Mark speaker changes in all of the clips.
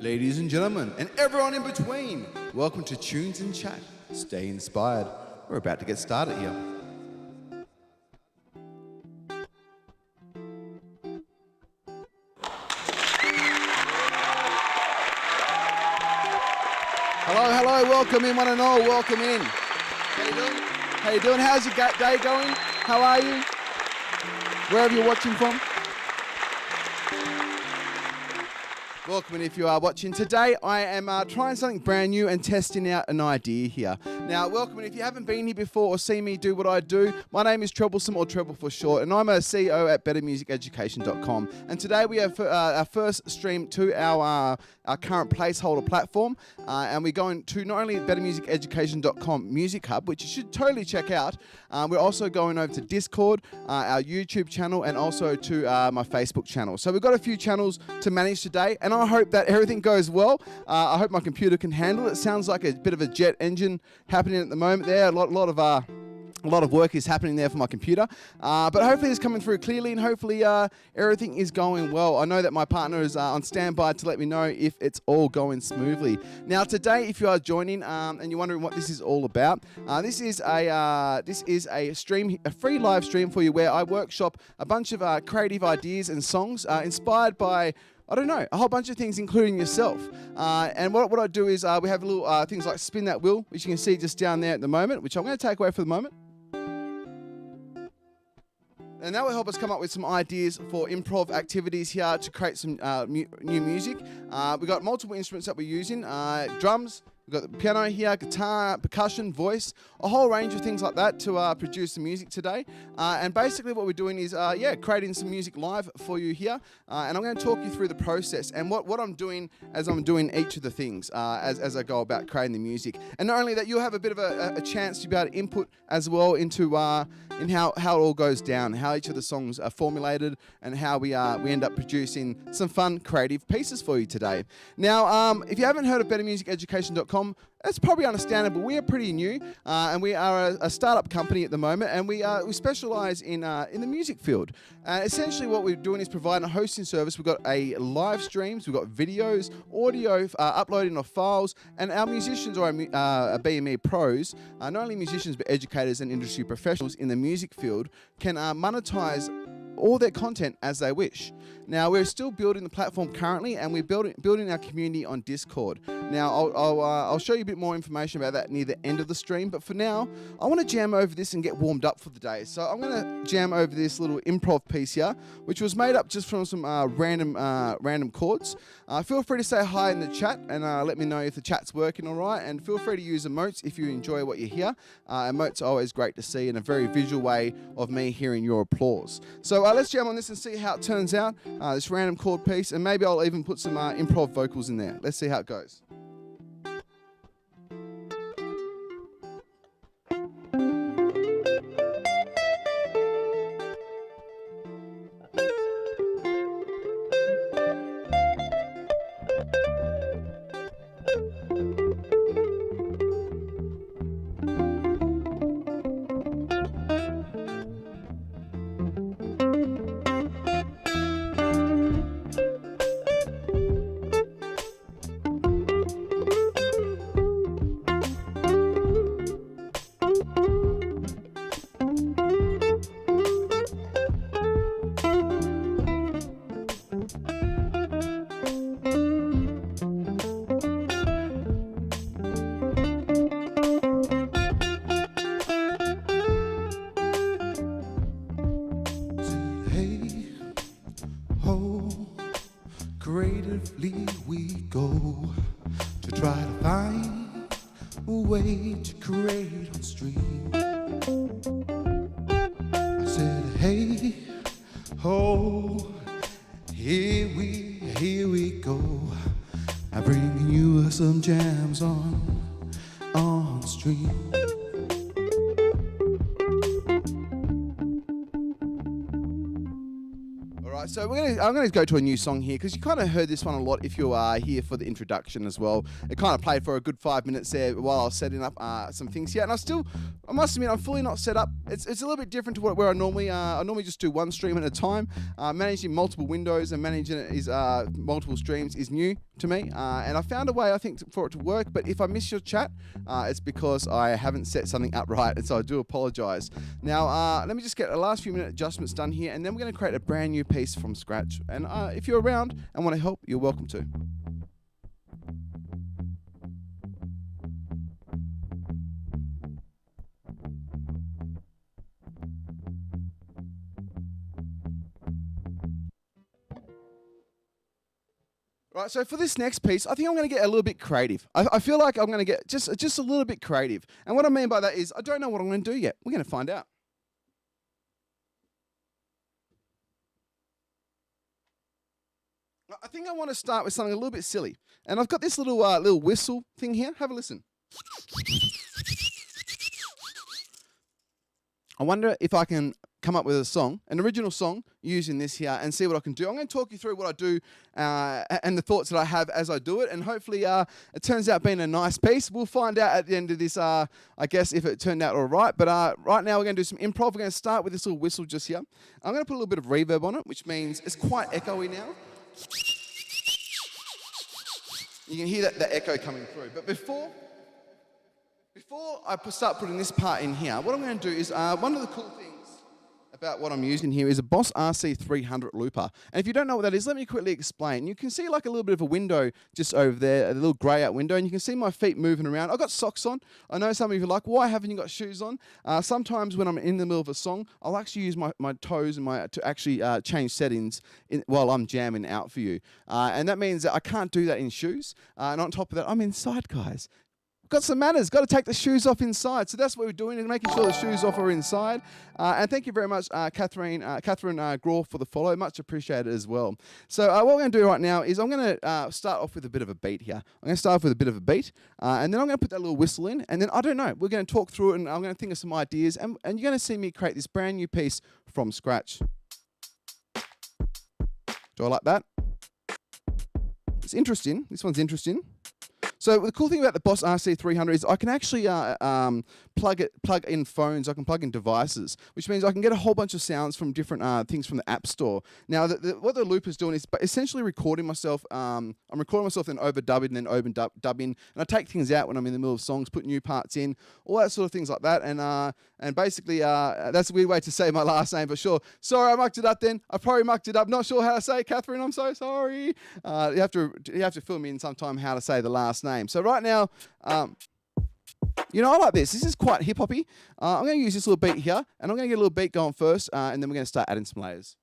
Speaker 1: ladies and gentlemen, and everyone in between, welcome to Tunes and Chat. Stay inspired. We're about to get started here. Hello, welcome in one and all, welcome in. How you doing? How you doing? How's your day going? How are you? Wherever you're watching from. Welcome in if you are watching. Today I am trying something brand new and testing out an idea here. Now, welcome in if you haven't been here before or seen me do what I do. My name is Treblesome, or Treble for short, and I'm a CEO at bettermusiceducation.com. And today we have our first stream to our current placeholder platform, and we're going to not only bettermusiceducation.com Music Hub, which you should totally check out. We're also going over to Discord, our YouTube channel, and also to my Facebook channel. So we've got a few channels to manage today, and I hope that everything goes well. I hope my computer can handle it. It sounds like a bit of a jet engine happening at the moment there. A lot of work is happening there for my computer, but hopefully it's coming through clearly, and hopefully everything is going well. I know that my partner is on standby to let me know if it's all going smoothly. Now today, if you are joining and you're wondering what this is all about, this is a stream, a free live stream for you, where I workshop a bunch of creative ideas and songs inspired by, I don't know, a whole bunch of things, including yourself. And what I do is we have little things like Spin That Wheel, which you can see just down there at the moment, which I'm going to take away for the moment. And that will help us come up with some ideas for improv activities here to create some new music. We've got multiple instruments that we're using, drums. We've got the piano here, guitar, percussion, voice, a whole range of things like that to produce the music today. And basically what we're doing is, creating some music live for you here. And I'm going to talk you through the process and what I'm doing as I'm doing each of the things as I go about creating the music. And not only that, you'll have a bit of a chance to be able to input as well into in how it all goes down, how each of the songs are formulated, and how we end up producing some fun, creative pieces for you today. Now, if you haven't heard of bettermusiceducation.com, that's probably understandable. We are pretty new, and we are a startup company at the moment, and we specialise in the music field. Essentially, what we're doing is providing a hosting service. We've got a live streams, we've got videos, audio, uploading of files, and our musicians are BME pros, not only musicians but educators and industry professionals in the music field, can monetize all their content as they wish. Now, we're still building the platform currently, and we're building our community on Discord. Now, I'll show you a bit more information about that near the end of the stream, but for now, I want to jam over this and get warmed up for the day. So I'm going to jam over this little improv piece here, which was made up just from some random chords. Feel free to say hi in the chat and let me know if the chat's working all right, and feel free to use emotes if you enjoy what you hear. Emotes are always great to see, and a very visual way of me hearing your applause. So let's jam on this and see how it turns out, this random chord piece, and maybe I'll even put some improv vocals in there. Let's see how it goes.
Speaker 2: Creatively we go to try to find a way to create on stream. I said, hey, ho, here we go. I'm bringing you some jams on stream.
Speaker 1: So I'm going to go to a new song here, because you kind of heard this one a lot if you are here for the introduction as well. It kind of played for a good 5 minutes there while I was setting up some things here. And I must admit, I'm fully not set up. It's a little bit different to where I normally just do one stream at a time. Managing multiple windows and managing multiple streams is new to me, and I found a way, I think, for it to work. But if I miss your chat, it's because I haven't set something up right, and so I do apologise. Now, let me just get the last few minute adjustments done here, and then we're going to create a brand new piece from scratch. And if you're around and want to help, you're welcome to. Right, so for this next piece, I think I'm going to get a little bit creative. I feel like I'm going to get just a little bit creative. And what I mean by that is I don't know what I'm going to do yet. We're going to find out. I think I want to start with something a little bit silly. And I've got this little whistle thing here. Have a listen. I wonder if I can come up with a song, an original song, using this here and see what I can do. I'm going to talk you through what I do and the thoughts that I have as I do it, and hopefully it turns out being a nice piece. We'll find out at the end of this, I guess, if it turned out all right. But right now we're going to do some improv. We're going to start with this little whistle just here. I'm going to put a little bit of reverb on it, which means it's quite echoey now. You can hear that echo coming through. But before I start putting this part in here, what I'm going to do is one of the cool things about what I'm using here is a Boss RC300 looper. And if you don't know what that is, let me quickly explain. You can see like a little bit of a window just over there, a little grey out window, and you can see my feet moving around. I've got socks on. I know some of you are like, why haven't you got shoes on? Sometimes when I'm in the middle of a song, I'll actually use my toes and to actually change settings while I'm jamming out for you. And that means that I can't do that in shoes. And on top of that, I'm inside, guys. Got some manners, got to take the shoes off inside. So that's what we're doing, and making sure the shoes off are inside. And thank you very much, Catherine Graw, for the follow. Much appreciated as well. So what we're going to do right now is I'm going to start off with a bit of a beat here. I'm going to start off with a bit of a beat, and then I'm going to put that little whistle in, and then, I don't know, we're going to talk through it, and I'm going to think of some ideas, and you're going to see me create this brand new piece from scratch. Do I like that? It's interesting. This one's interesting. So the cool thing about the Boss RC300 is I can actually plug in phones, I can plug in devices, which means I can get a whole bunch of sounds from different things from the App Store. Now, what the loop is doing is essentially recording myself. I'm recording myself, then overdubbing, and then overdubbing, and I take things out when I'm in the middle of songs, put new parts in, all that sort of things like that. And basically, that's a weird way to say my last name, but sure. Sorry, I mucked it up then. I probably mucked it up. Not sure how to say it, Catherine. I'm so sorry. You have to fill me in sometime how to say the last name. So right now, you know, I like this. This is quite hip-hoppy. I'm going to use this little beat here, and I'm going to get a little beat going first, and then we're going to start adding some layers.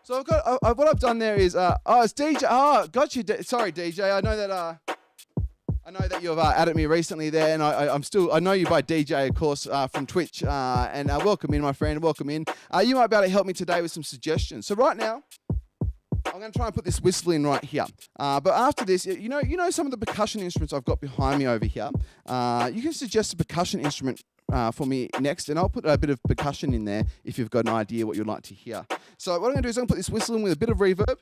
Speaker 1: So what I've done there is, it's DJ. Oh, got you. Sorry, DJ. I know that you've added me recently there, and I know you by DJ, of course, from Twitch. And welcome in, my friend. Welcome in. You might be able to help me today with some suggestions. So right now, I'm going to try and put this whistle in right here. But after this, you know some of the percussion instruments I've got behind me over here. You can suggest a percussion instrument for me next, and I'll put a bit of percussion in there if you've got an idea what you'd like to hear. So what I'm going to do is I'm going to put this whistle in with a bit of reverb.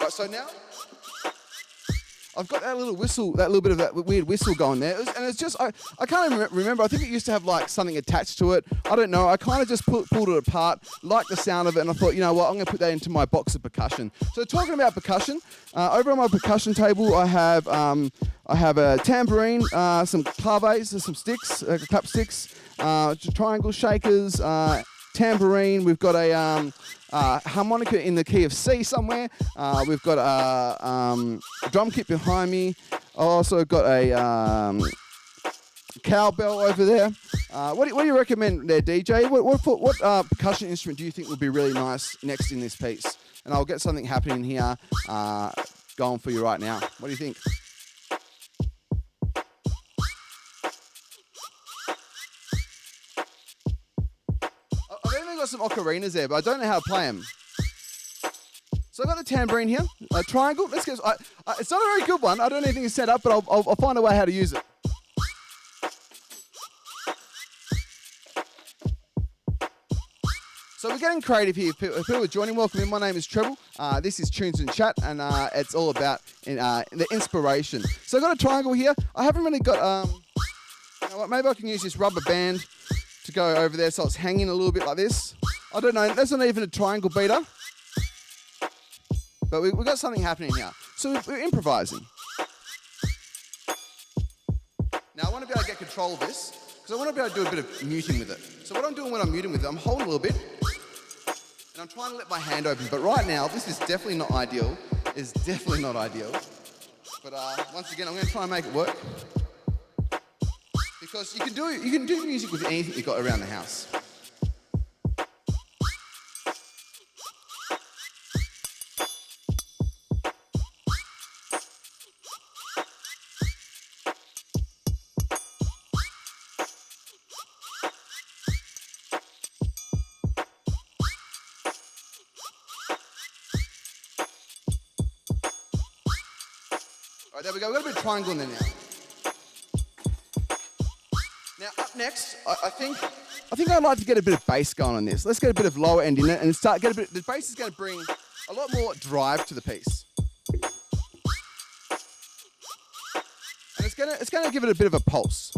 Speaker 1: Right, so now I've got that little whistle, that little bit of that weird whistle going there. And it's just, I can't remember. I think it used to have like something attached to it. I don't know. I kind of just pulled it apart, liked the sound of it, and I thought, you know what, I'm going to put that into my box of percussion. So talking about percussion, over on my percussion table, I have a tambourine, some claves, some sticks, clap sticks, triangle shakers, tambourine. We've got a harmonica in the key of C somewhere. We've got a drum kit behind me. I also got a cowbell over there. What do you recommend there, DJ? What percussion instrument do you think would be really nice next in this piece? And I'll get something happening here going for you right now. What do you think? got some ocarinas there, but I don't know how to play them. So I've got the tambourine here, a triangle. Let's get. It's not a very good one. I don't know anything is set up, but I'll find a way how to use it. So we're getting creative here. If people are joining, welcome in. My name is Treble. This is Tunes and Chat, and it's all about the inspiration. So I've got a triangle here. I haven't really got. You know what? Maybe I can use this rubber band to go over there, so it's hanging a little bit like this. I don't know. That's not even a triangle beater. But we've got something happening here. So we're improvising. Now I want to be able to get control of this, because I want to be able to do a bit of muting with it. So what I'm doing when I'm muting with it, I'm holding a little bit, and I'm trying to let my hand open. But right now, this is definitely not ideal. It's definitely not ideal. But once again, I'm going to try and make it work. Because you can do music with anything you've got around the house. All right, there we go. We've got a bit of triangle in there now. Now, up next, I think I'd like to get a bit of bass going on this. Let's get a bit of lower end in it and the bass is going to bring a lot more drive to the piece. And it's going to give it a bit of a pulse.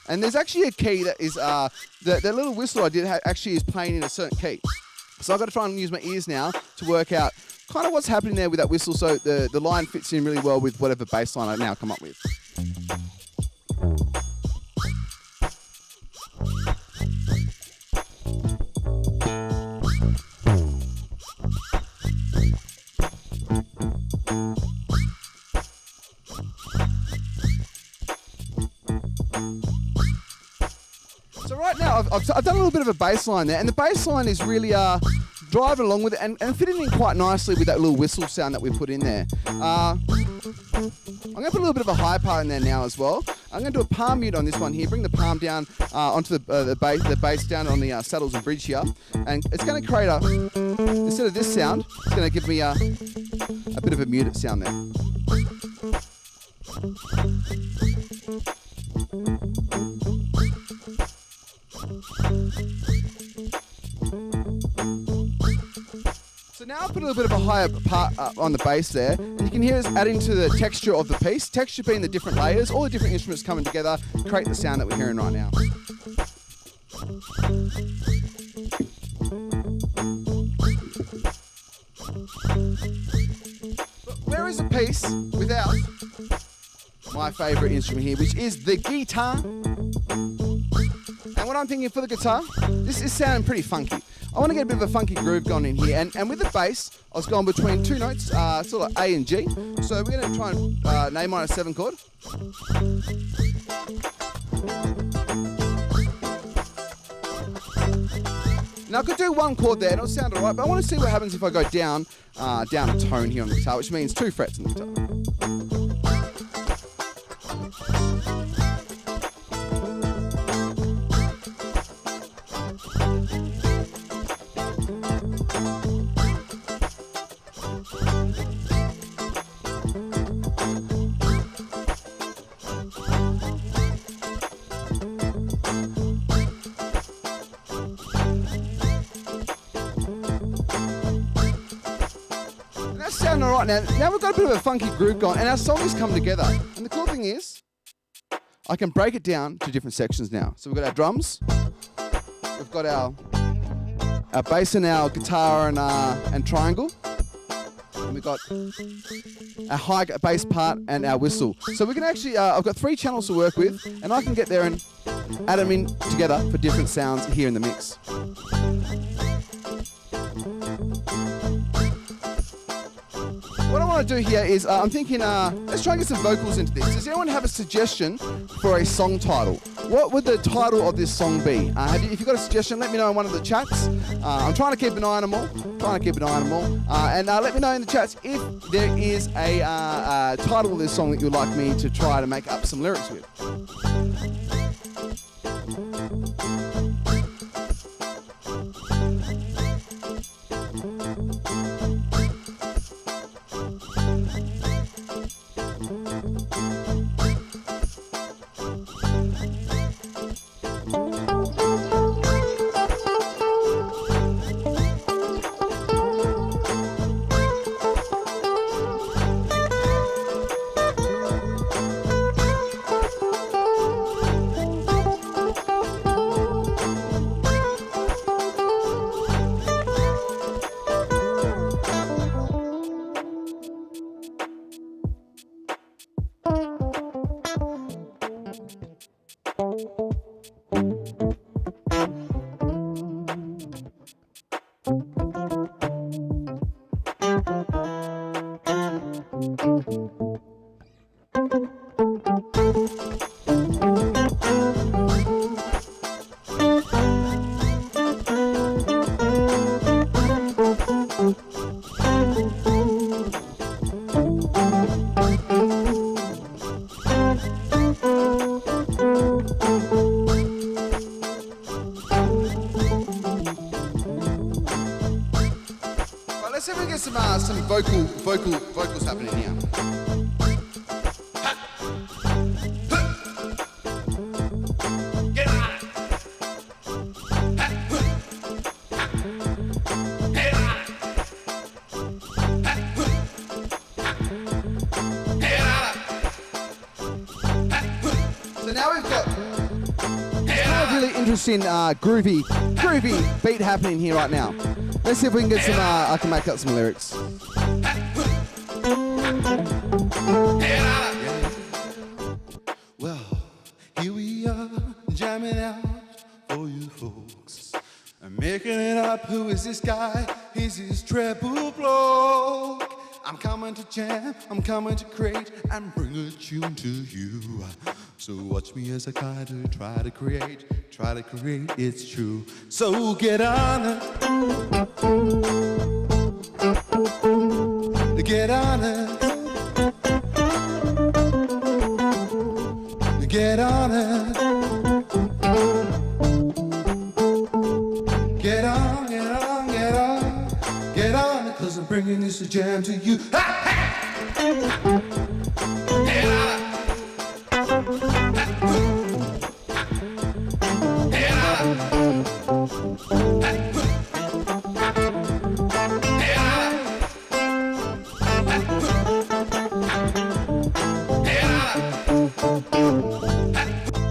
Speaker 1: And there's actually a key that is, the little whistle I did actually is playing in a certain key. So I've got to try and use my ears now to work out kind of what's happening there with that whistle, so the line fits in really well with whatever bass line I now come up with. So right now I've done a little bit of a bass line there, and the bass line is really driving along with it and fitting in quite nicely with that little whistle sound that we put in there. I'm going to put a little bit of a high part in there now as well. I'm going to do a palm mute on this one here, bring the palm down onto the bass down on the saddles and bridge here, and it's going to create instead of this sound, it's going to give me a bit of a muted sound there. So now I'll put a little bit of a higher part on the bass there, and you can hear us adding to the texture of the piece. Texture being the different layers, all the different instruments coming together, create the sound that we're hearing right now. But where is a piece without my favourite instrument here, which is the guitar? And what I'm thinking for the guitar, this is sounding pretty funky. I want to get a bit of a funky groove going in here, and with the bass, I was going between two notes, sort of like A and G. So we're going to try and name on a 7 chord. Now I could do 1 chord there, and it'll sound alright, but I want to see what happens if I go down a tone here on the guitar, which means 2 frets on the guitar. Sounding alright now we've got a bit of a funky groove going, and our song has come together. And the cool thing is, I can break it down to different sections now. So we've got our drums, we've got our bass and our guitar and triangle, and we've got a high bass part and our whistle. So we can actually, I've got 3 channels to work with, and I can get there and add them in together for different sounds here in the mix. What I want to do here is, I'm thinking, let's try and get some vocals into this. Does anyone have a suggestion for a song title? what would the title of this song be? If you've got a suggestion, let me know in one of the chats. I'm trying to keep an eye on them all. And let me know in the chats if there is a title of this song that you'd like me to try to make up some lyrics with. Let's see if we get some vocals happening here. Get on it. Get on it. Get on it. So now we've got a really interesting groovy beat happening here right now. Let's see if we can get some, I can make up some lyrics.
Speaker 2: Well, here we are, jamming out for you folks. I'm making it up, who is this guy? He's this treble bloke. I'm coming to jam, I'm coming to create and bring a tune to you. So watch me as I try to create, it's true. So get on it. Get on it. Get on it. Get on, get on, get on. Get on it, 'cause I'm bringing this jam to you. Ha, ha! Get on it.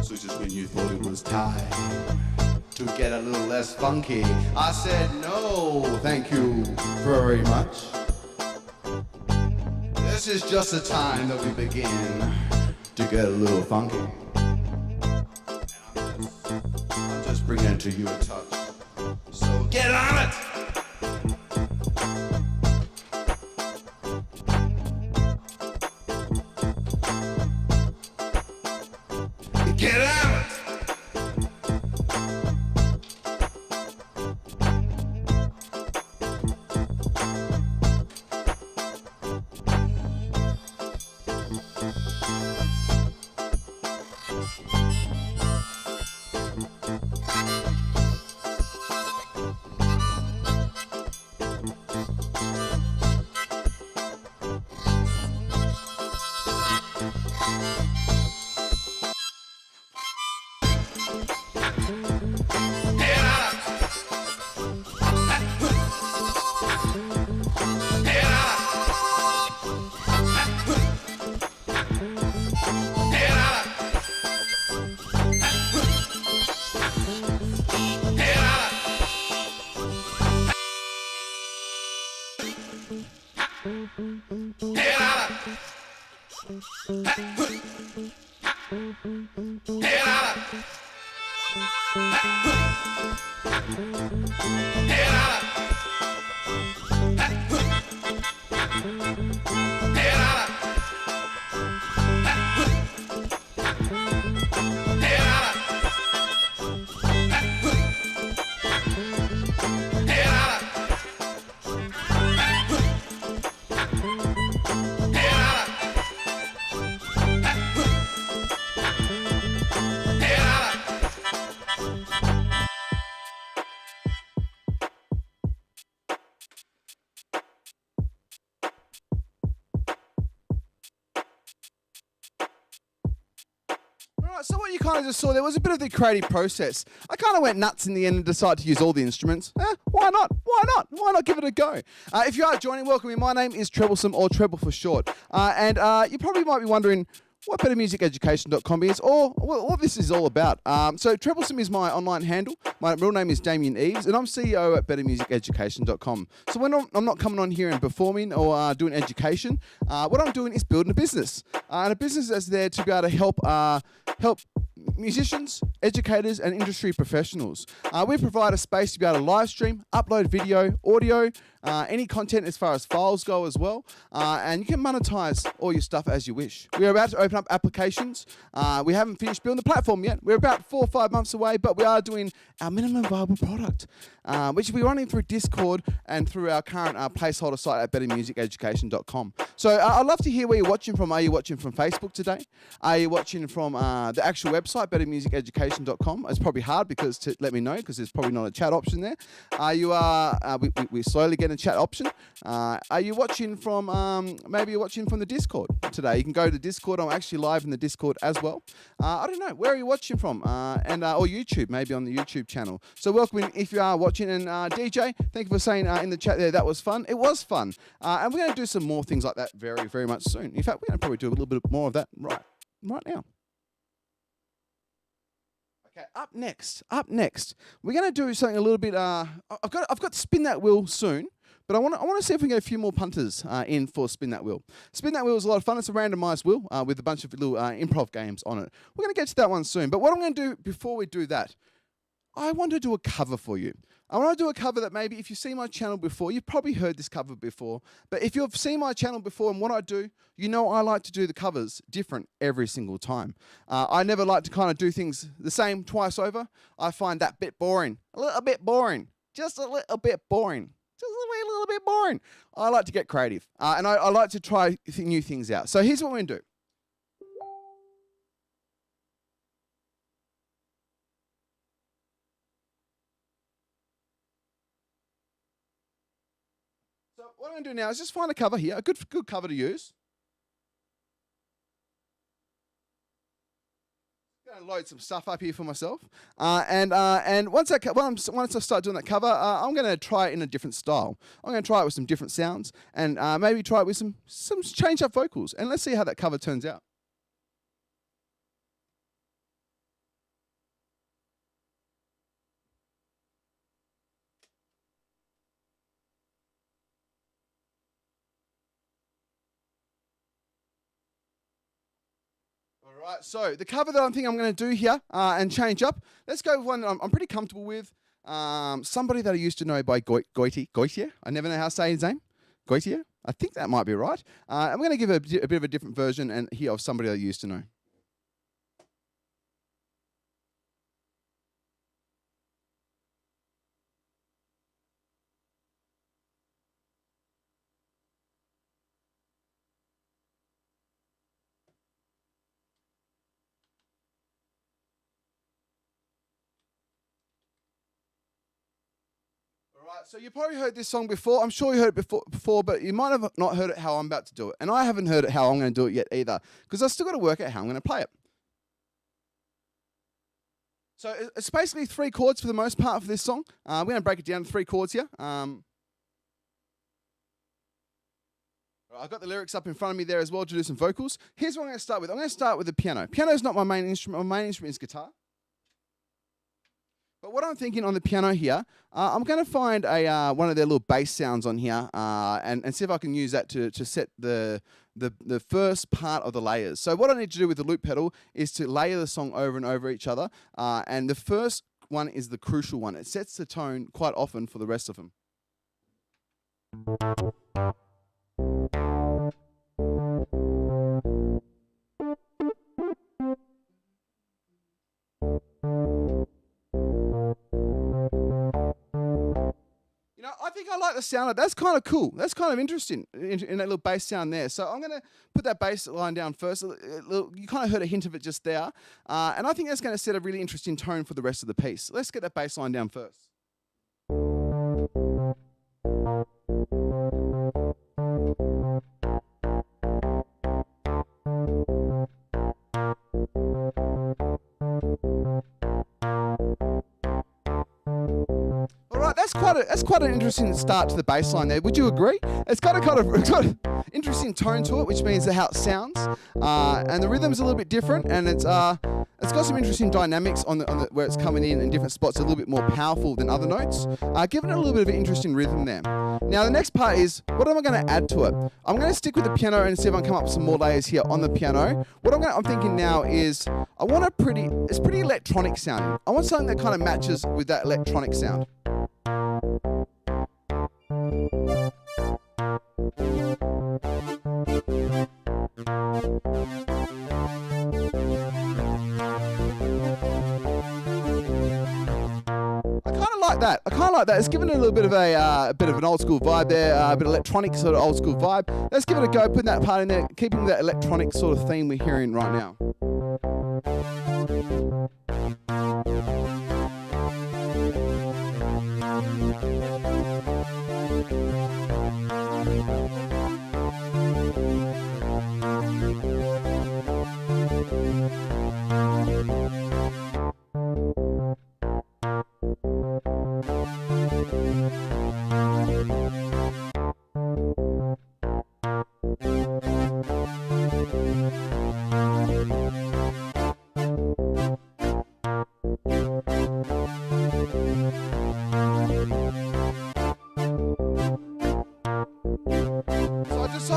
Speaker 2: So just when you thought it was time to get a little less funky, I said no, thank you very much. This is just the time that we begin to get a little funky. I'm just bringing to you a touch. So get on it! Get out!
Speaker 1: you kind of just saw, there was a bit of the creative process. I kind of went nuts in the end and decided to use all the instruments. Why not? Why not? Why not give it a go? If you are joining, welcome. My name is Treblesome, or Treble for short. And you probably might be wondering what bettermusiceducation.com is, or what this is all about. So Treblesome is my online handle. My real name is Damien Eves, and I'm CEO at bettermusiceducation.com. So when I'm not coming on here and performing or doing education, what I'm doing is building a business. And a business that's there to be able to help musicians, educators, and industry professionals. We provide a space to be able to live stream, upload video, audio, any content as far as files go as well, and you can monetize all your stuff as you wish. We're about to open up applications. We haven't finished building the platform yet. We're about 4 or 5 months away, but we are doing our minimum viable product, which we're running through Discord and through our current placeholder site at bettermusiceducation.com. So I'd love to hear where you're watching from. Are you watching from Facebook today? Are you watching from the actual website, bettermusiceducation.com? It's probably hard because to let me know, because there's probably not a chat option there. We're slowly getting a chat option. Are you watching from, maybe you're watching from the Discord today? You can go to Discord. I'm actually live in the Discord as well. I don't know, where are you watching from? Or YouTube, maybe on the YouTube channel. So welcome in if you are watching. And DJ, thank you for saying in the chat there, that was fun. It was fun. And we're going to do some more things like that very, very much soon. In fact, we're going to probably do a little bit more of that right now. Okay, up next, we're going to do something a little bit. I've got to spin that wheel soon, but I want to see if we can get a few more punters in for spin that wheel. Spin that wheel is a lot of fun. It's a randomised wheel with a bunch of little improv games on it. We're going to get to that one soon. But what I'm going to do before we do that, I want to do a cover for you. I want to do a cover that maybe if you've seen my channel before, you've probably heard this cover before. But if you've seen my channel before and what I do, you know I like to do the covers different every single time. I never like to kind of do things the same twice over. I find that bit boring. A little bit boring. Just a little bit boring. Just a little bit boring. I like to get creative. And I like to try new things out. So here's what we're going to do. So what I'm going to do now is just find a cover here, a good cover to use. I'm going to load some stuff up here for myself, and once I start doing that cover, I'm going to try it in a different style. I'm going to try it with some different sounds, and maybe try it with some change up vocals, and let's see how that cover turns out. All right, so the cover that I think I'm going to do here and change up, let's go with one that I'm pretty comfortable with. Somebody that I used to know by Goitier. I never know how to say his name. Goitier? I think that might be right. I'm going to give a bit of a different version and here of somebody I used to know. Right, so you probably heard this song before. I'm sure you heard it before, but you might have not heard it how I'm about to do it. And I haven't heard it how I'm going to do it yet either, because I've still got to work out how I'm going to play it. So it's basically 3 chords for the most part for this song. We're going to break it down to 3 chords here. I've got the lyrics up in front of me there as well to do some vocals. Here's what I'm going to start with. I'm going to start with the piano. Piano is not my main instrument. My main instrument is guitar. But what I'm thinking on the piano here, I'm going to find one of their little bass sounds on here and see if I can use that to set the first part of the layers. So what I need to do with the loop pedal is to layer the song over and over each other. And the first one is the crucial one. It sets the tone quite often for the rest of them. I think I like the sound of that. That's kind of cool. That's kind of interesting in that little bass sound there. So I'm going to put that bass line down first. You kind of heard a hint of it just there. And I think that's going to set a really interesting tone for the rest of the piece. Let's get that bass line down first. that's quite an interesting start to the bass line there. Would you agree? It's got an interesting tone to it, which means how it sounds, and the rhythm's a little bit different, and it's got some interesting dynamics on the where it's coming in different spots, a little bit more powerful than other notes, giving it a little bit of an interesting rhythm there. Now the next part is, what am I going to add to it? I'm going to stick with the piano and see if I can come up with some more layers here on the piano. What I'm thinking now is, it's pretty electronic sounding. I want something that kind of matches with that electronic sound. I kind of like that. It's giving it a little bit of an old school vibe there, a bit of electronic sort of old school vibe. Let's give it a go, putting that part in there, keeping that electronic sort of theme we're hearing right now.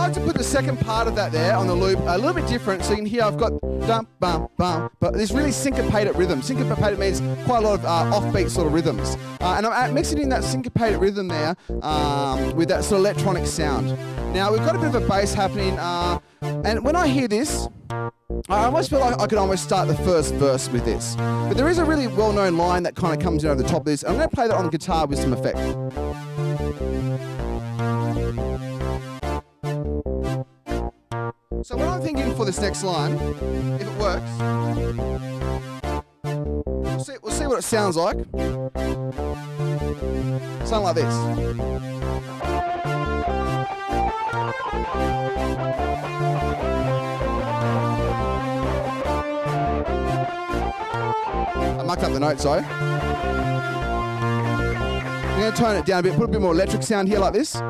Speaker 1: To put the second part of that there on the loop a little bit different, so you can hear I've got dum bum bum, but this really syncopated rhythm. Syncopated means quite a lot of offbeat sort of rhythms, and I'm mixing in that syncopated rhythm there with that sort of electronic sound. Now we've got a bit of a bass happening, and when I hear this, I almost feel like I could almost start the first verse with this. But there is a really well-known line that kind of comes in over the top of this. I'm going to play that on guitar with some effect. So what I'm thinking for this next line, if it works, we'll see what it sounds like. Something like this. I mucked up the notes, sorry. I'm going to tone it down a bit, put a bit more electric sound here like this.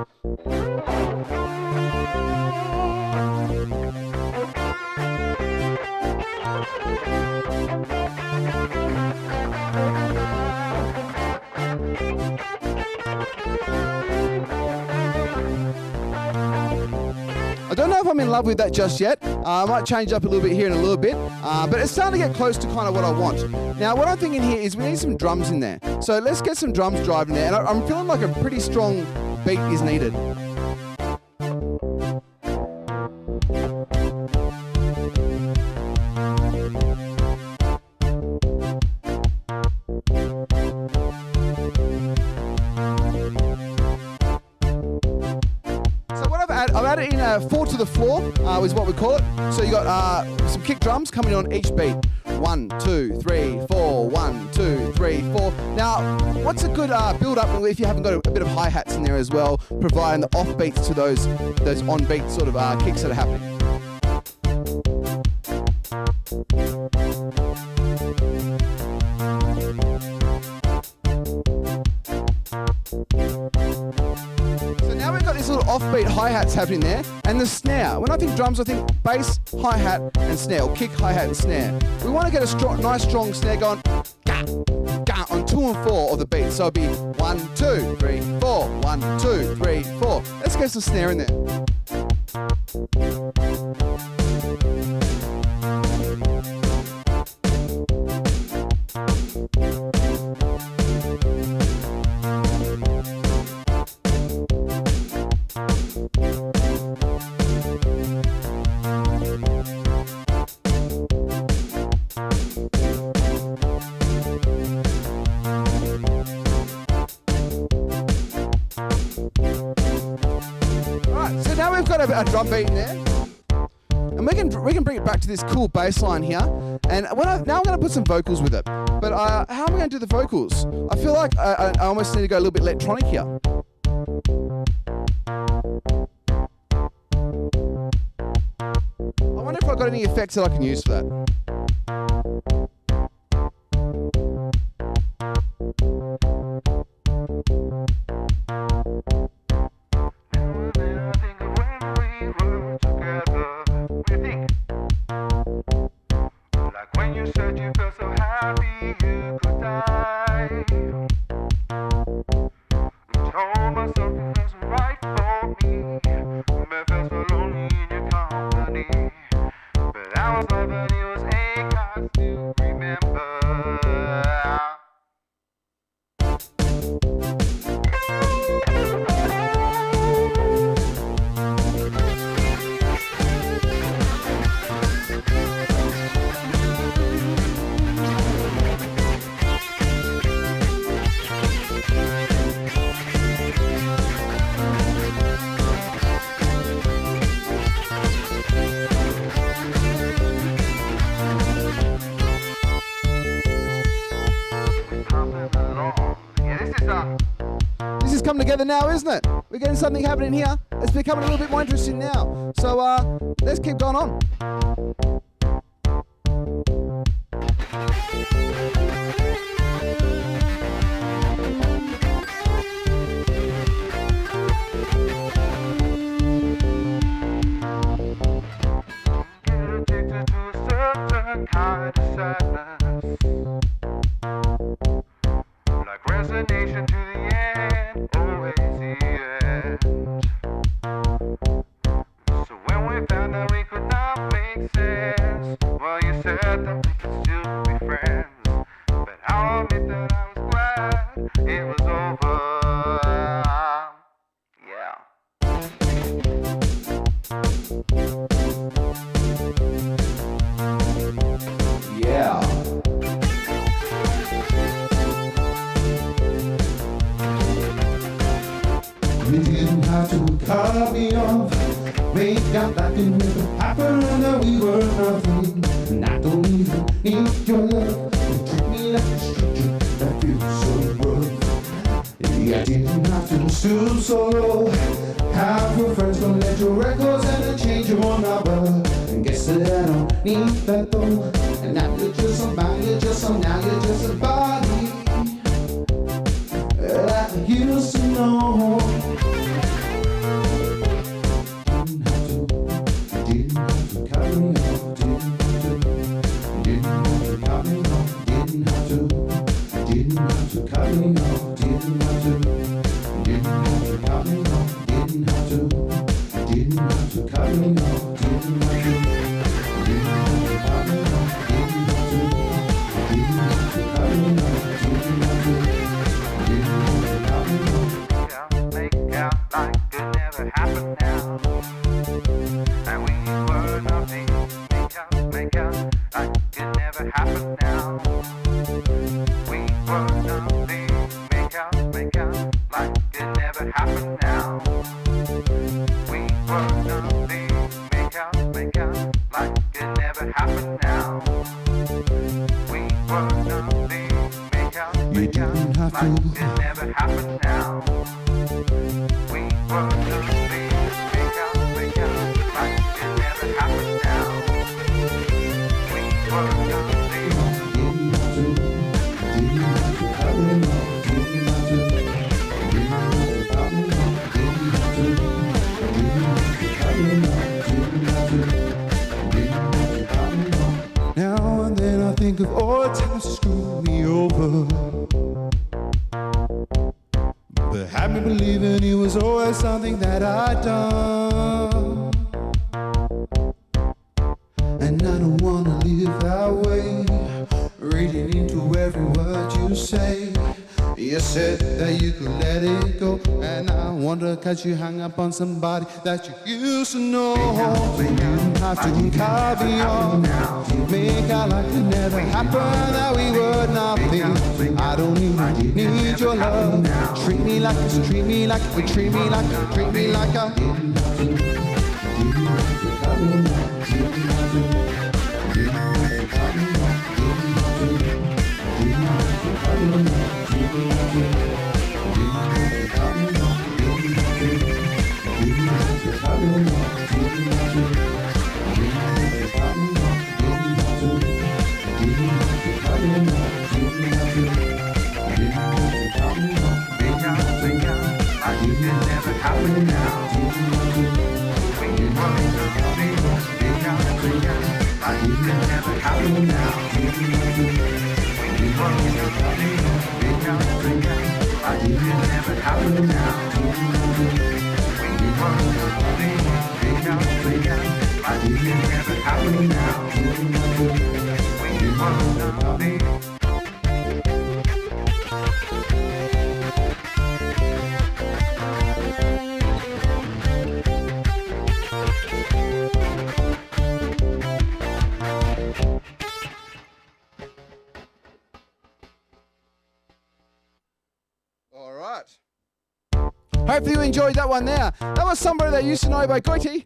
Speaker 1: I don't know if I'm in love with that just yet. I might change up a little bit here in a little bit, but it's starting to get close to kind of what I want. Now, what I'm thinking here is we need some drums in there. So let's get some drums driving there, and I'm feeling like a pretty strong beat is needed. I've added in a 4 to the floor, is what we call it. So you got some kick drums coming on each beat. 1, 2, 3, 4, 1, 2, 3, 4. Now, what's a good build up if you haven't got a bit of hi-hats in there as well, providing the off beats to those on-beat sort of kicks that are happening. Now we've got these little offbeat hi-hats happening there, and the snare. When I think drums, I think bass, hi-hat, and snare, or kick, hi-hat, and snare. We want to get a nice strong snare going ga, ga, on 2 and 4 of the beat. So it'll be 1, 2, 3, 4, 1, 2, 3, 4. Let's get some snare in there. So now we've got a drum beat in there, and we can bring it back to this cool bass line here. And now I'm going to put some vocals with it. But how am I going to do the vocals? I feel like I almost need to go a little bit electronic here. I wonder if I've got any effects that I can use for that. This is coming together now, isn't it? We're getting something happening here. It's becoming a little bit more interesting now. So let's keep going on.
Speaker 2: Kind of sadness, like resignation to the end, always the end. So when we found out we could not make sense, well, you said that we could still be friends. But I'll admit that I was glad it was over. Yeah.
Speaker 1: Yeah.
Speaker 2: You didn't have to cut me off. Make out like it never happened and that we were nothing. And I don't even need your love. You treat me like a stranger that feels so rough. Yeah, I didn't have to stoop so low. Half your friends gonna let your records and change your number. And guess that I don't need that though. And now you're just somebody, you're just some, now you're just somebody that I used to know. Didn't have to cut me off, didn't have to cut me off, didn't have to cut me off, didn't have to cut me off, didn't have to cut me off, didn't have to cut me off, make out like it never happened now. And we were nothing. Make out like it never happened now. We were nothing. Make out like it never happened now. We were nothing. Make out like it never happened now. We were nothing. Make out like it never happened now. We were nothing. Make out like it never happened now. We were nothing. Now and then I think of all the times you screwed me over, but had me believing it was always something that I'd done. And I don't wanna live that way, reading into every word you say. You said that you could let it go, and I wonder cause you hung up on somebody that you used to know. You didn't have to cut me off, make out like it never happened, that we were nothing. I don't even need your love. Treat me like a treat me like a treat me like a treat me like a.
Speaker 1: Hopefully you enjoyed that one there. That was somebody that used to know by Goitie,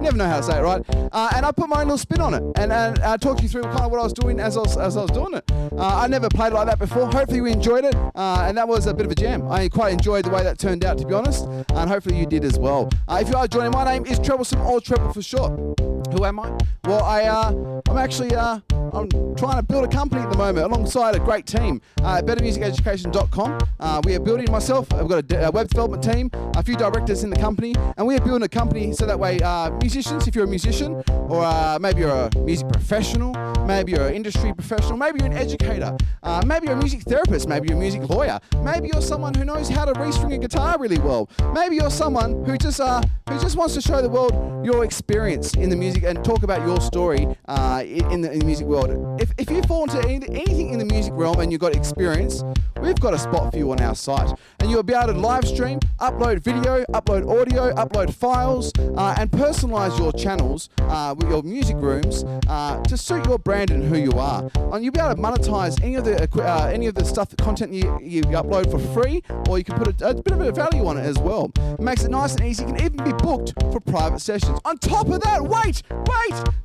Speaker 1: never know how to say it right. And I put my own little spin on it and talked you through kind of what I was doing as I was doing it. I never played like that before. Hopefully you enjoyed it, and that was a bit of a jam. I quite enjoyed the way that turned out, to be honest, and hopefully you did as well. If you are joining, my name is Treblesome, or Treble for short. Who am I? Well, I'm actually I'm trying to build a company at the moment alongside a great team at bettermusiceducation.com. We are building myself. I've got a web development team, a few directors in the company, and we are building a company so that way musicians, if you're a musician, or maybe you're a music professional, maybe you're an industry professional, maybe you're an educator, maybe you're a music therapist, maybe you're a music lawyer, maybe you're someone who knows how to restring a guitar really well, maybe you're someone who just wants to show the world your experience in the music and talk about your story in the music world. If you fall into anything in the music realm and you've got experience, we've got a spot for you on our site. And you'll be able to live stream, upload video, upload audio, upload files, and personalize your channels with your music rooms to suit your brand and who you are. And you'll be able to monetize any of the stuff, the content you upload for free, or you can put a bit of a value on it as well. It makes it nice and easy. You can even be booked for private sessions. On top of that, wait,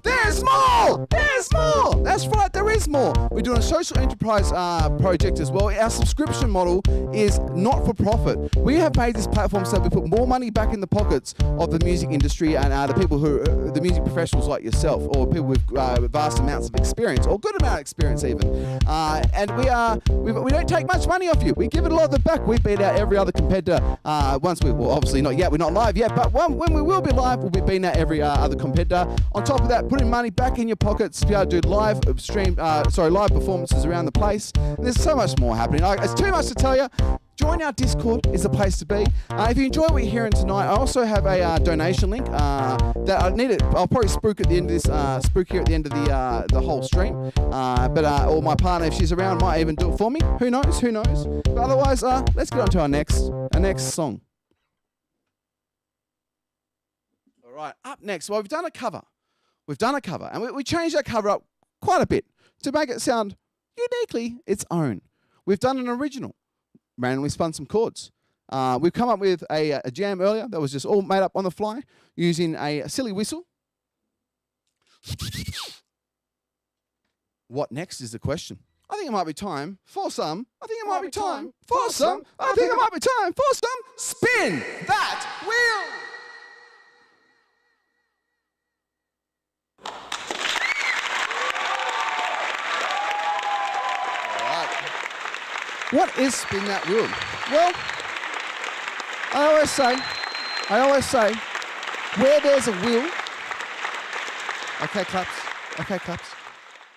Speaker 1: there's more! There's more! That's right, there is more. We're doing a social enterprise project as well. Our subscription model is not for profit. We have made this platform so we put more money back in the pockets of the music industry and the people who, the music professionals like yourself, or people with vast amounts of experience, or good amount of experience even. And we don't take much money off you. We give it a lot of it back. We beat out every other competitor. Obviously not yet. We're not live yet, but when we will be live, we'll be beating out every other competitor. On top of that, putting money back in your pockets to be able to do live performances around the place. There's so much more happening. It's too much to tell you. Join our Discord is the place to be. If you enjoy what you're hearing tonight, I also have a donation link that I need it. I'll probably spook at the end of this, spook here at the end of the whole stream. Or my partner, if she's around, might even do it for me. Who knows? But otherwise, let's get on to our next song. All right, up next. Well, we've done a cover, and we changed that cover up quite a bit to make it sound uniquely its own. We've done an original. Randomly spun some chords. We've come up with a jam earlier that was just all made up on the fly using a silly whistle. What next is the question. I think it might be time for some. Spin that wheel. What is spin that wheel? Well, I always say, where there's a will, okay, claps.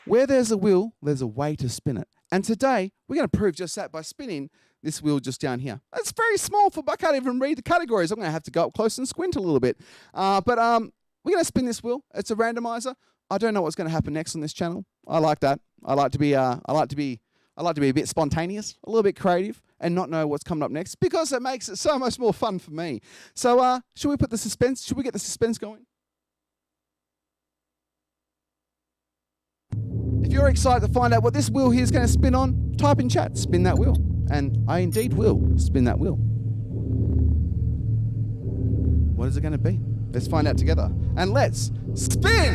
Speaker 1: Where there's a will, there's a way to spin it. And today, we're going to prove just that by spinning this wheel just down here. It's very small, I can't even read the categories. I'm going to have to go up close and squint a little bit. But we're going to spin this wheel. It's a randomizer. I don't know what's going to happen next on this channel. I like that. I like to be a bit spontaneous, a little bit creative, and not know what's coming up next because it makes it so much more fun for me. So should we get the suspense going? If you're excited to find out what this wheel here is going to spin on, type in chat, spin that wheel. And I indeed will spin that wheel. What is it going to be? Let's find out together. And let's spin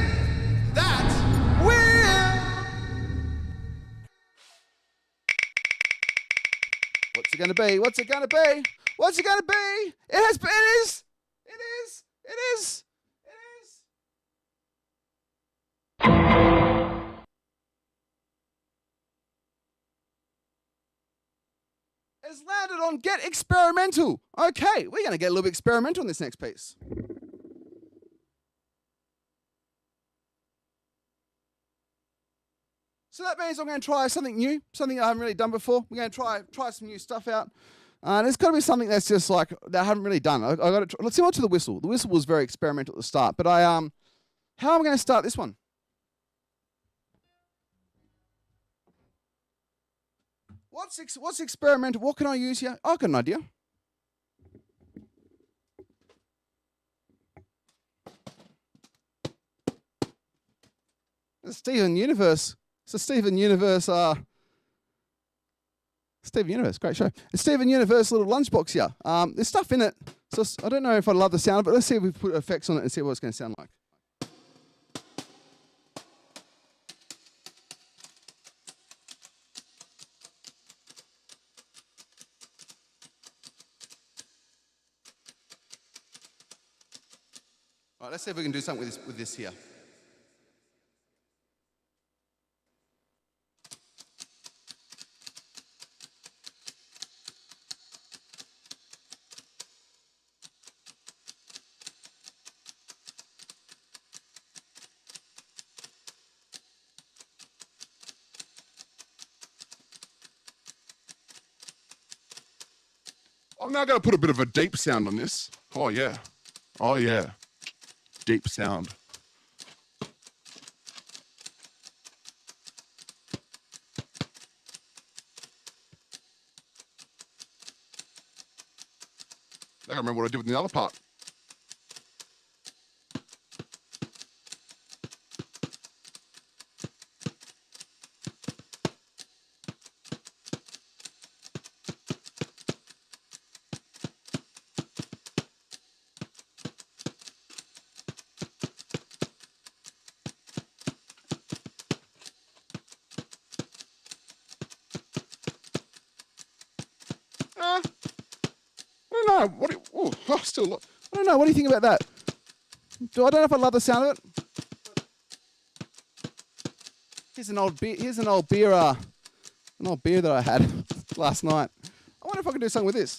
Speaker 1: that wheel! What's it going to be? It is. It's landed on Get Experimental. Okay, we're going to get a little bit experimental in this next piece. So that means I'm going to try something new, something I haven't really done before. We're going to try some new stuff out. And it's got to be something that's just like that I haven't really done. I got to let's see what to the whistle. The whistle was very experimental at the start, but how am I going to start this one? What's experimental? What can I use here? I've got an idea. The Steven Universe Steven Universe, great show. It's Steven Universe little lunchbox here. There's stuff in it, so I don't know if I love the sound, but let's see if we put effects on it and see what it's going to sound like. All right, let's see if we can do something with this here.
Speaker 2: I'm now going to put a bit of a deep sound on this. Oh, yeah. Oh, yeah. Deep sound. I can't remember what I did with the other part. I don't know.
Speaker 1: I don't know. What do you think about that? I don't know if I love the sound of it. Here's an old beer. An old beer that I had last night. I wonder if I can do something with this.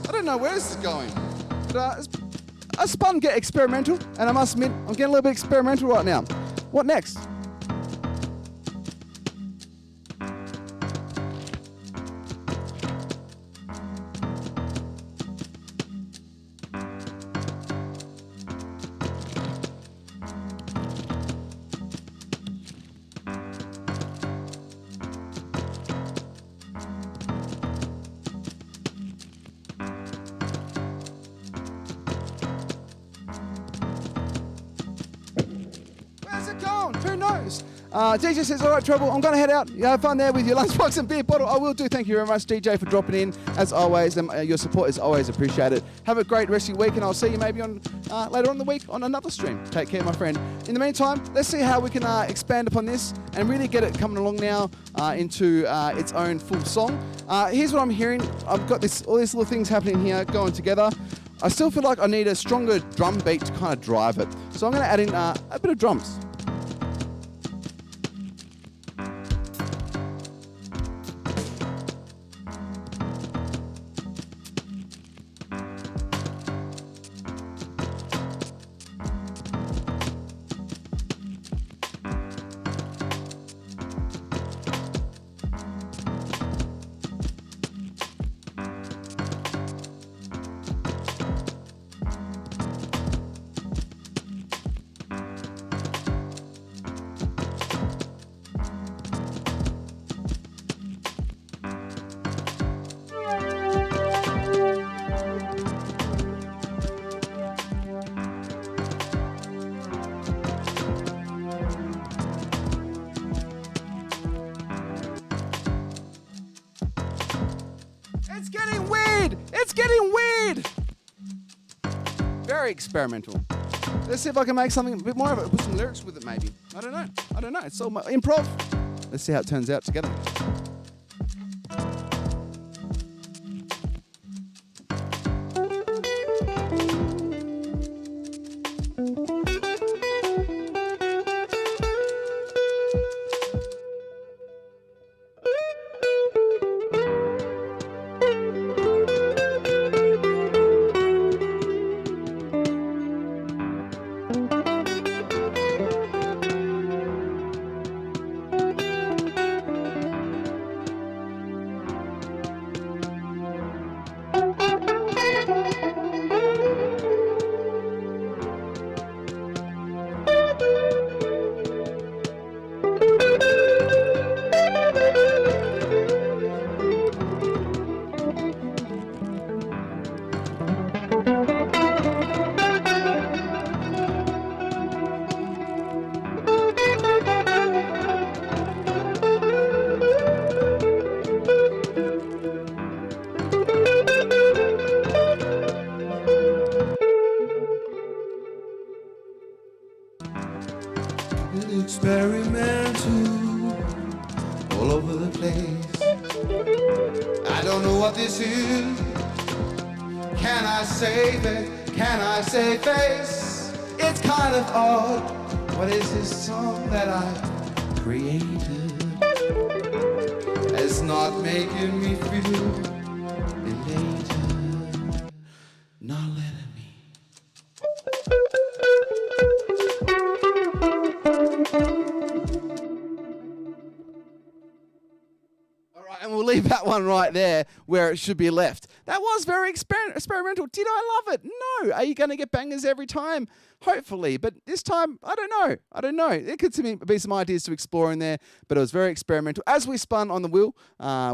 Speaker 1: I don't know where this is going. But it's fun to get experimental, and I must admit, I'm getting a little bit experimental right now. What next? Who knows? DJ says, all right, Treble, I'm going to head out. You have fun there with your lunchbox and beer bottle. I will do. Thank you very much, DJ, for dropping in, as always. And your support is always appreciated. Have a great rest of your week, and I'll see you maybe on later on in the week on another stream. Take care, my friend. In the meantime, let's see how we can expand upon this and really get it coming along now into its own full song. Here's what I'm hearing. I've got all these little things happening here going together. I still feel like I need a stronger drum beat to kind of drive it. So I'm going to add in a bit of drums. It's getting weird! It's getting weird! Very experimental. Let's see if I can make something a bit more of it. Put some lyrics with it, maybe. I don't know. It's all improv. Let's see how it turns out together.
Speaker 2: Experimental all over the place. I don't know what this is. Can I save it? Can I save face? It's kind of odd. What is this song that I created? It's not making me feel elated. Not letting me.
Speaker 1: And we'll leave that one right there where it should be left. That was very experimental. Did I love it? No. Are you going to get bangers every time? Hopefully. But this time, I don't know. There could be some ideas to explore in there, but it was very experimental. As we spun on the wheel,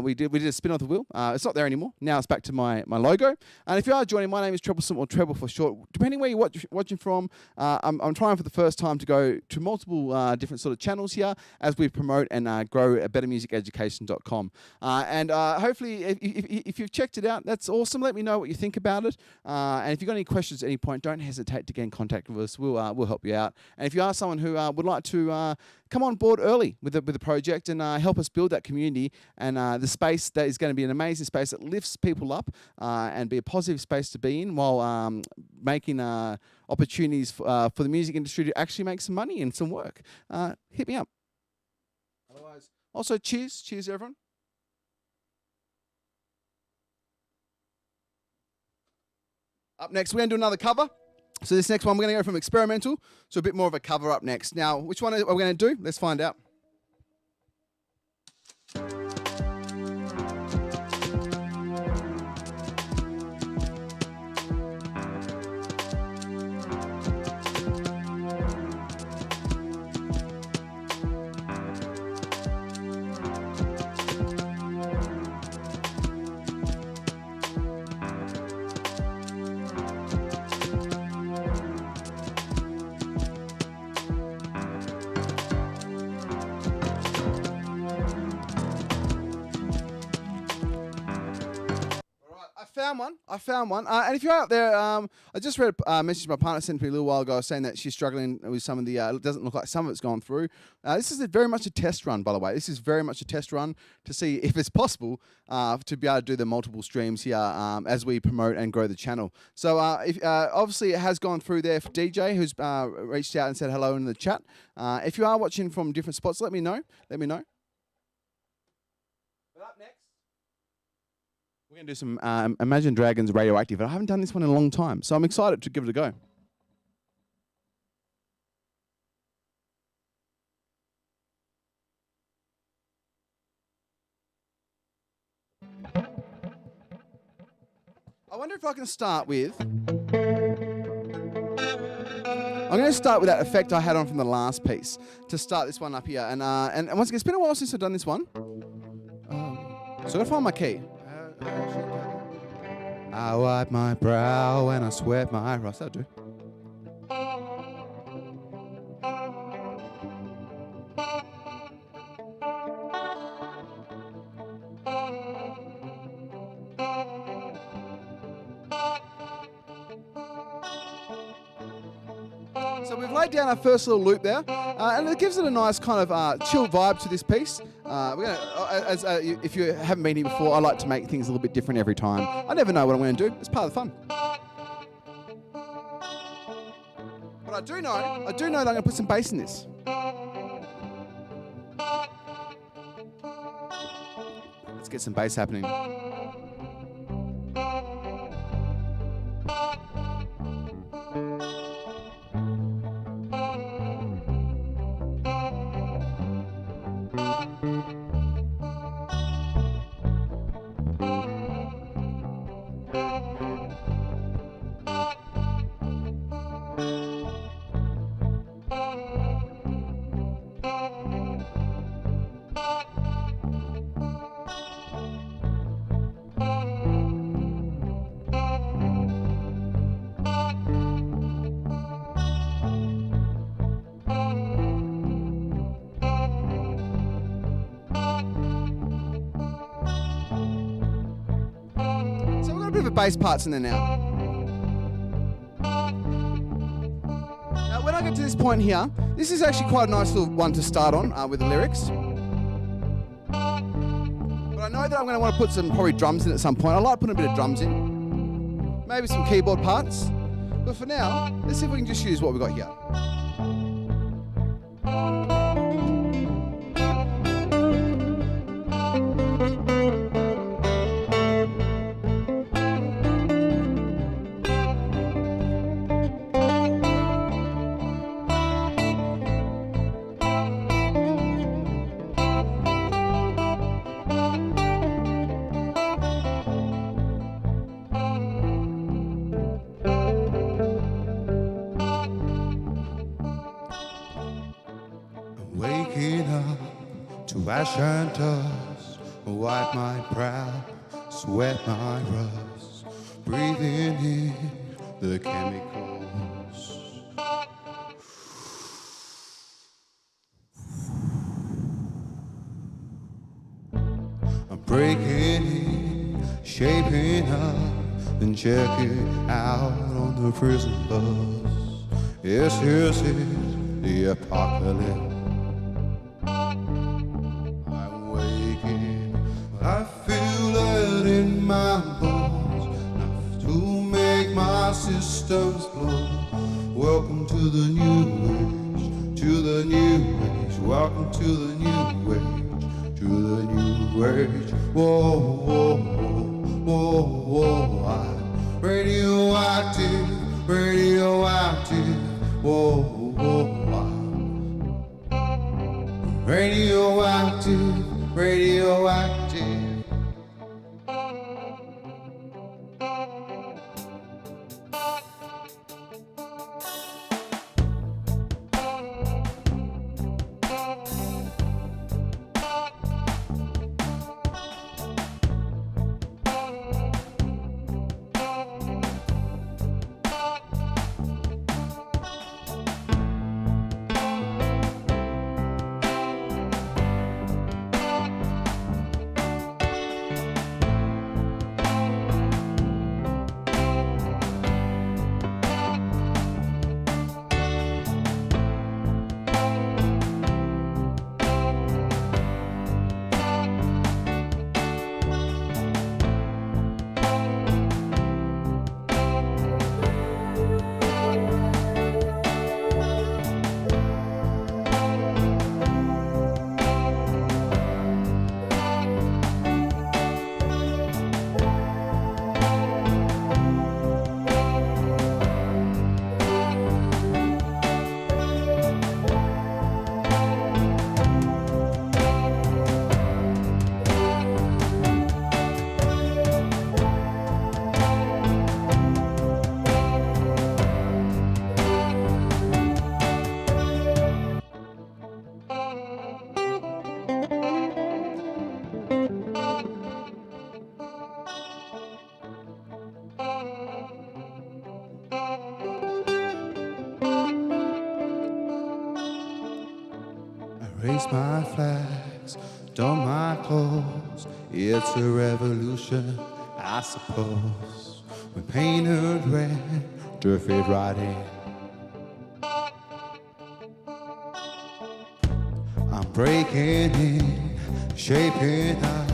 Speaker 1: we did a spin on the wheel. It's not there anymore. Now it's back to my logo. And if you are joining, my name is Treblesome, or Treble for short. Depending where you're watching from, I'm trying for the first time to go to multiple different sort of channels here as we promote and grow a bettermusiceducation.com. And hopefully, if you've checked it out, that's awesome. Let me know what you think about it. And if you've got any questions at any point, don't hesitate to get in contact with us. We'll help you out. And if you are someone who would like to come on board early with the project and help us build that community and the space that is going to be an amazing space that lifts people up and be a positive space to be in while making opportunities for the music industry to actually make some money and some work, hit me up. Otherwise, also cheers everyone. Up next, we're going to do another cover. So this next one, we're going to go from experimental to a bit more of a cover up next. Now, which one are we going to do? Let's find out. I found one. And if you're out there, I just read a message my partner sent me a little while ago saying that she's struggling with some of the, it doesn't look like some of it's gone through. This is very much a test run, by the way. This is very much a test run to see if it's possible to be able to do the multiple streams here as we promote and grow the channel. So obviously it has gone through there for DJ, who's reached out and said hello in the chat. If you are watching from different spots, let me know. But up next, we're going to do some Imagine Dragons Radioactive. I haven't done this one in a long time, so I'm excited to give it a go. I wonder if I can start with... I'm going to start with that effect I had on from the last piece to start this one up here. And once again, it's been a while since I've done this one. So I'm going to find my key. I wipe my brow and I sweat my eyes. That'll do. So we've laid down our first little loop there, and it gives it a nice kind of chill vibe to this piece. We're gonna, if you haven't been here before, I like to make things a little bit different every time. I never know what I'm going to do. It's part of the fun. But I do know that I'm going to put some bass in this. Let's get some bass happening. Bit of bass parts in there now. Now, when I get to this point here, this is actually quite a nice little one to start on with the lyrics. But I know that I'm going to want to put some probably drums in at some point. I like putting a bit of drums in, maybe some keyboard parts. But for now, let's see if we can just use what we've got here.
Speaker 2: Waking up to ash and dust, wipe my brow, sweat my rust, breathing in the chemicals. I'm breaking in, shaping up, then check it out on the prison bus. Yes, yes, it's the apocalypse. I feel it in my bones, enough to make my systems blow. Welcome to the new age, to the new age. Welcome to the new age, to the new age. Whoa, whoa, whoa, whoa, whoa. I'm radioactive, radioactive. Whoa, whoa, I'm radioactive, radioactive. Raise my flags, don my clothes. It's a revolution, I suppose. We painted red to fit right in. breaking in, shaping up,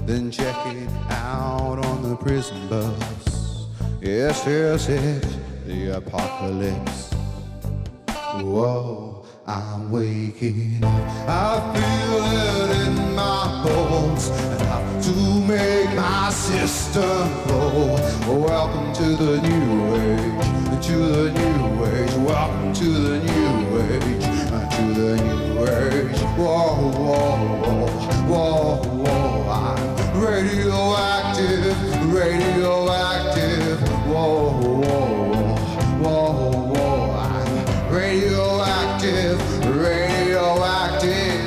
Speaker 2: then checking out on the prison bus. Yes, yes, yes, the apocalypse. Whoa, I'm waking up. I feel it in my bones, and I have to make my system blow. Welcome to the new age, to the new age. Welcome to the new age, to the new age. Whoa, whoa, whoa, whoa, whoa. I'm radioactive, radioactive. Whoa, whoa, whoa, whoa. I'm radioactive, radioactive.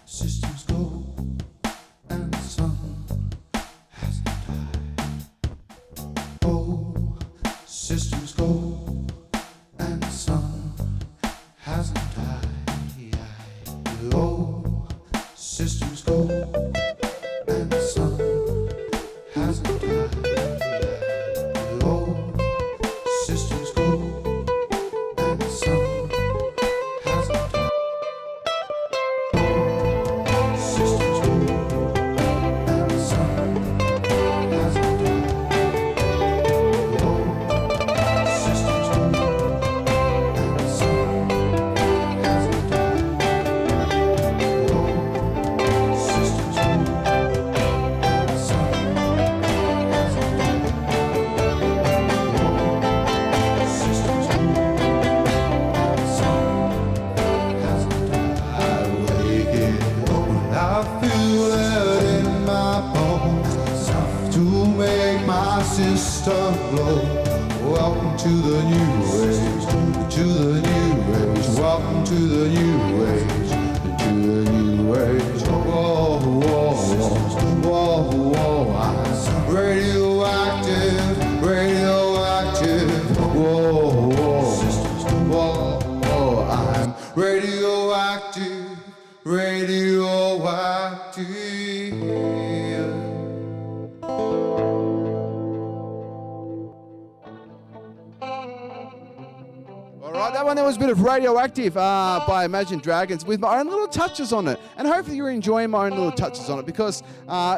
Speaker 2: Systems go and the sun hasn't died. Oh, systems go and the sun hasn't died. Oh, systems go and the sun hasn't died. Oh, systems go and the sun hasn't died. Systems go and the sun hasn't died. Oh, systems go and the sun hasn't died. Oh, systems go and the sun hasn't died. Oh, systems go and the sun hasn't died. I wake it up and I feel it in my bones, enough to make my system blow. Welcome to the new age, to the new age. Welcome to the new age, to the new age. Whoa, whoa, whoa, whoa, whoa. I'm radioactive, radioactive. Whoa, whoa, whoa, whoa. I'm radioactive, radioactive.
Speaker 1: All right, that one there was a bit of Radioactive by Imagine Dragons with my own little touches on it. And hopefully you're enjoying my own little touches on it because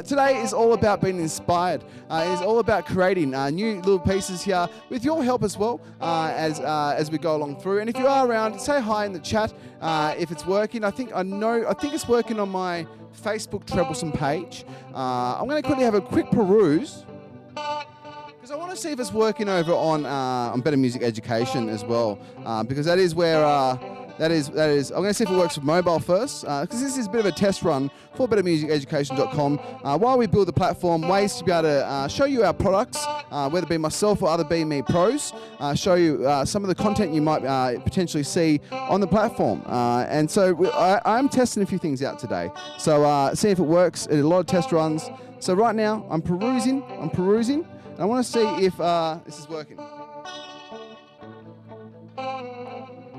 Speaker 1: today is all about being inspired. It is all about creating new little pieces here with your help as well as we go along through. And if you are around, say hi in the chat if it's working. I think it's working on my Facebook Treblesome page. I'm going to quickly have a quick peruse. Because I want to see if it's working over on Better Music Education as well, because that is where that is. I'm going to see if it works with mobile first, because this is a bit of a test run for bettermusiceducation.com. While we build the platform, ways to be able to show you our products, whether it be myself or other Be Me pros, show you some of the content you might potentially see on the platform. And so I'm testing a few things out today. So see if it works. A lot of test runs. So right now I'm perusing. I want to see if this is working.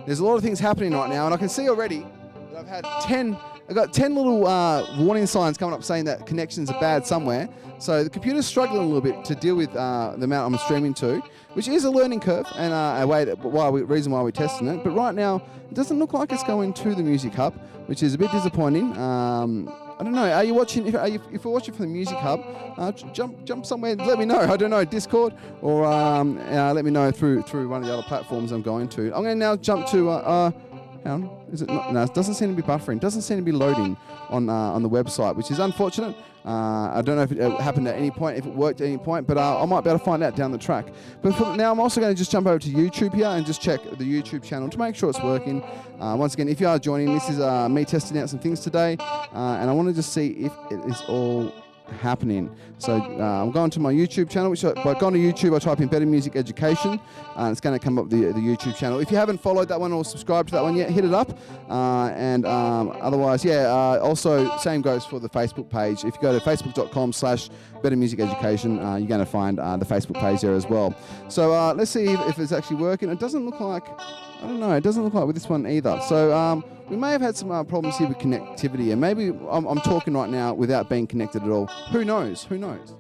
Speaker 1: There's a lot of things happening right now, and I can see already that I've got 10 little warning signs coming up saying that connections are bad somewhere. So the computer's struggling a little bit to deal with the amount I'm streaming to, which is a learning curve and reason why we're testing it. But right now, it doesn't look like it's going to the Music Hub, which is a bit disappointing. I don't know. Are you watching? If you're watching from the Music Hub, jump somewhere and let me know. I don't know, Discord, or let me know through one of the other platforms I'm going to. I'm going to now jump to. Hang on. Is it not? No, it doesn't seem to be buffering. It doesn't seem to be loading on the website, which is unfortunate. I don't know if it happened at any point, if it worked at any point, but I might be able to find out down the track. But for now, I'm also going to just jump over to YouTube here and just check the YouTube channel to make sure it's working. Once again, if you are joining, this is me testing out some things today, and I want to just see if it is all happening. So I'm going to my YouTube channel, which by going to YouTube I type in Better Music Education, and it's going to come up the YouTube channel. If you haven't followed that one or subscribed to that one yet, hit it up, and otherwise, also same goes for the Facebook page. If you go to facebook.com/Better Music Education, you're going to find the Facebook page there as well. So let's see if it's actually working. It doesn't look like, I don't know, it doesn't look like with this one either. So we may have had some problems here with connectivity, and maybe I'm talking right now without being connected at all. Who knows? Who knows?